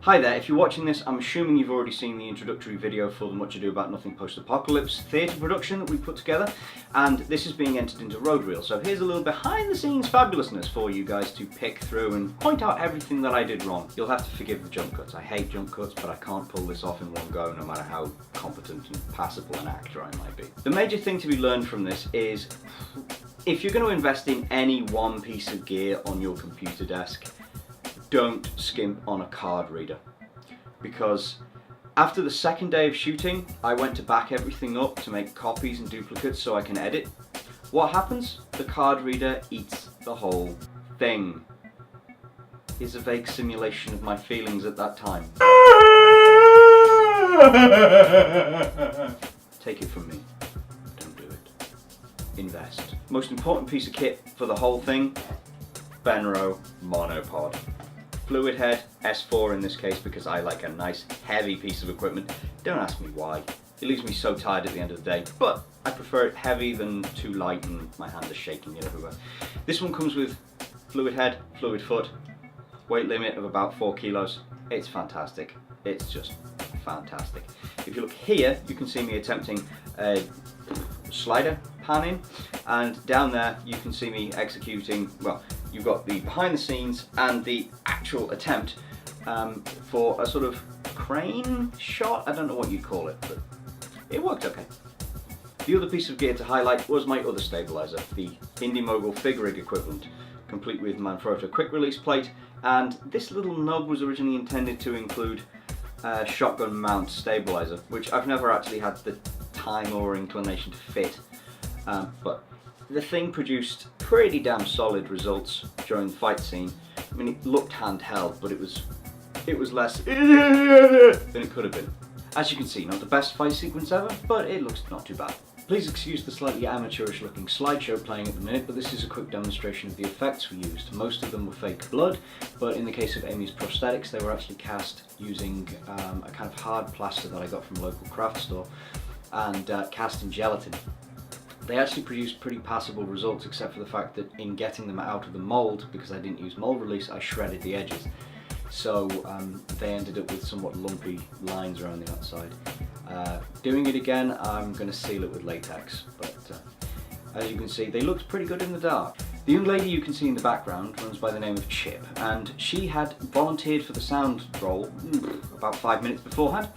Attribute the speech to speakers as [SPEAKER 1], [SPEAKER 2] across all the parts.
[SPEAKER 1] Hi there, if you're watching this, I'm assuming you've already seen the introductory video for the Much Ado About Nothing post-apocalypse theatre production that we put together, and this is being entered into RØDE Reel. So here's a little behind the scenes fabulousness for you guys to pick through and point out everything that I did wrong. You'll have to forgive the jump cuts. I hate jump cuts, but I can't pull this off in one go no matter how competent and passable an actor I might be. The major thing to be learned from this is, if you're going to invest in any one piece of gear on your computer desk, don't skimp on a card reader, because after the second day of shooting I went to back everything up to make copies and duplicates so I can edit. What happens? The card reader eats the whole thing. Here's a vague simulation of my feelings at that time. Take it from me, don't do it. Invest. Most important piece of kit for the whole thing, Benro monopod. Fluid head, S4 in this case, because I like a nice heavy piece of equipment. Don't ask me why. It leaves me so tired at the end of the day, but I prefer it heavy than too light and my hand is shaking it everywhere. This one comes with fluid head, fluid foot, weight limit of about 4 kilos. It's fantastic. It's just fantastic. If you look here, you can see me attempting a slider panning, and down there you can see me executing, well, you've got the behind the scenes and the actual attempt for a sort of crane shot. I don't know what you'd call it, but it worked okay. The other piece of gear to highlight was my other stabilizer, the Indie Mogul Fig Rig equivalent, complete with Manfrotto quick release plate, and this little nub was originally intended to include a shotgun mount stabilizer, which I've never actually had the time or inclination to fit, but the thing produced pretty damn solid results during the fight scene. I mean, it looked handheld, but it was less than it could have been. As you can see, not the best fight sequence ever, but it looks not too bad. Please excuse the slightly amateurish looking slideshow playing at the minute, but this is a quick demonstration of the effects we used. Most of them were fake blood, but in the case of Amy's prosthetics, they were actually cast using a kind of hard plaster that I got from a local craft store, and cast in gelatin. They actually produced pretty passable results, except for the fact that in getting them out of the mould, because I didn't use mould release, I shredded the edges. So they ended up with somewhat lumpy lines around the outside. Doing it again, I'm going to seal it with latex, but as you can see, they looked pretty good in the dark. The young lady you can see in the background runs by the name of Chip, and she had volunteered for the sound role about 5 minutes beforehand,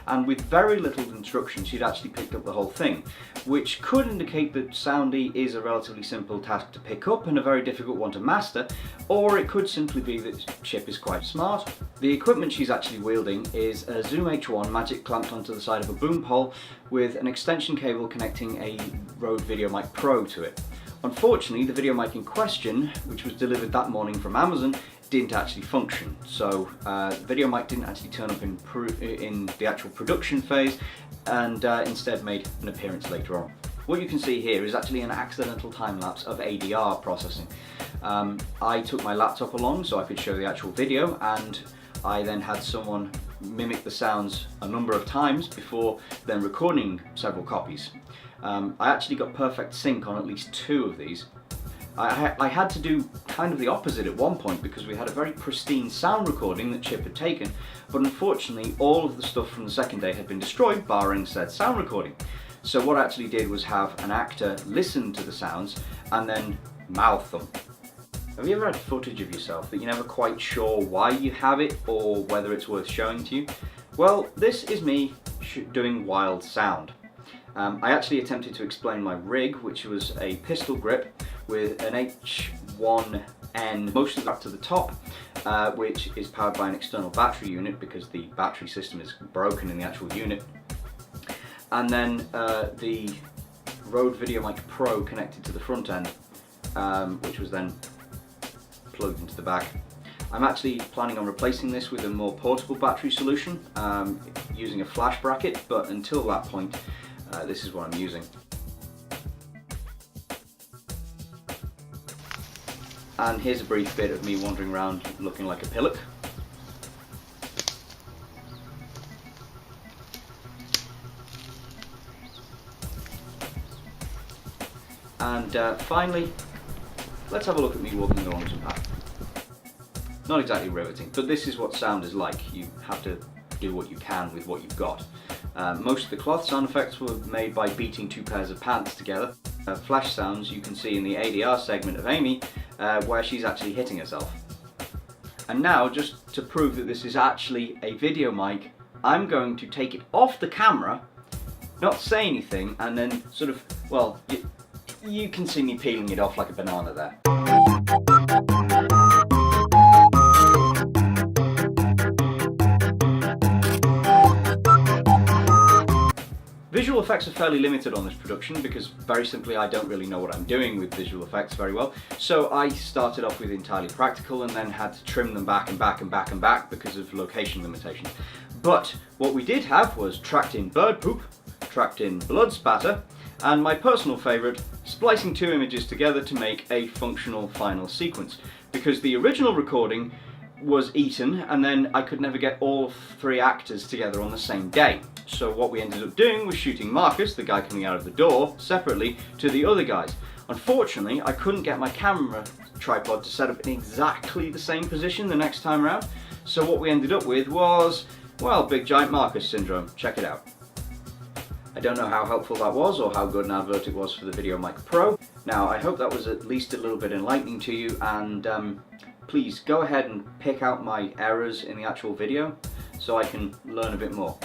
[SPEAKER 1] and with very little instruction she'd actually picked up the whole thing, which could indicate that soundy is a relatively simple task to pick up and a very difficult one to master, or it could simply be that Chip is quite smart. The equipment she's actually wielding is a Zoom H1 magic clamped onto the side of a boom pole with an extension cable connecting a RØDE VideoMic Pro to it. Unfortunately, the video mic in question, which was delivered that morning from Amazon, didn't actually function. So the video mic didn't actually turn up in the actual production phase, and instead made an appearance later on. What you can see here is actually an accidental time lapse of ADR processing. I took my laptop along so I could show the actual video, and I then had someone mimic the sounds a number of times before then recording several copies. I actually got perfect sync on at least 2 of these. I had to do kind of the opposite at one point because we had a very pristine sound recording that Chip had taken, but unfortunately all of the stuff from the second day had been destroyed, barring said sound recording. So what I actually did was have an actor listen to the sounds and then mouth them. Have you ever had footage of yourself that you're never quite sure why you have it or whether it's worth showing to you? Well, this is me doing wild sound. I actually attempted to explain my rig, which was a pistol grip with an H1N mostly up to the top, which is powered by an external battery unit because the battery system is broken in the actual unit. And then the RØDE VideoMic Pro connected to the front end, which was then plugged into the back. I'm actually planning on replacing this with a more portable battery solution using a flash bracket, but until that point this is what I'm using. And here's a brief bit of me wandering around looking like a pillock. And finally, let's have a look at me walking along some path. not exactly riveting, but this is what sound is like. You have to do what you can with what you've got. Most of the cloth sound effects were made by beating two pairs of pants together. Flash sounds you can see in the ADR segment of Amy, where she's actually hitting herself. And now, just to prove that this is actually a video mic, I'm going to take it off the camera, not say anything, and then sort of, well, you can see me peeling it off like a banana there. Visual effects are fairly limited on this production because very simply I don't really know what I'm doing with visual effects very well. So I started off with entirely practical and then had to trim them back and back and back and back because of location limitations. But what we did have was tracked in bird poop, tracked in blood spatter, and my personal favourite, splicing two images together to make a functional final sequence. Because the original recording was eaten and then I could never get all three actors together on the same day. So what we ended up doing was shooting Marcus, the guy coming out of the door, separately to the other guys. Unfortunately, I couldn't get my camera tripod to set up in exactly the same position the next time around. So what we ended up with was, well, big giant Marcus syndrome. Check it out. I don't know how helpful that was or how good an advert it was for the VideoMic Pro. Now, I hope that was at least a little bit enlightening to you, and please go ahead and pick out my errors in the actual video so I can learn a bit more.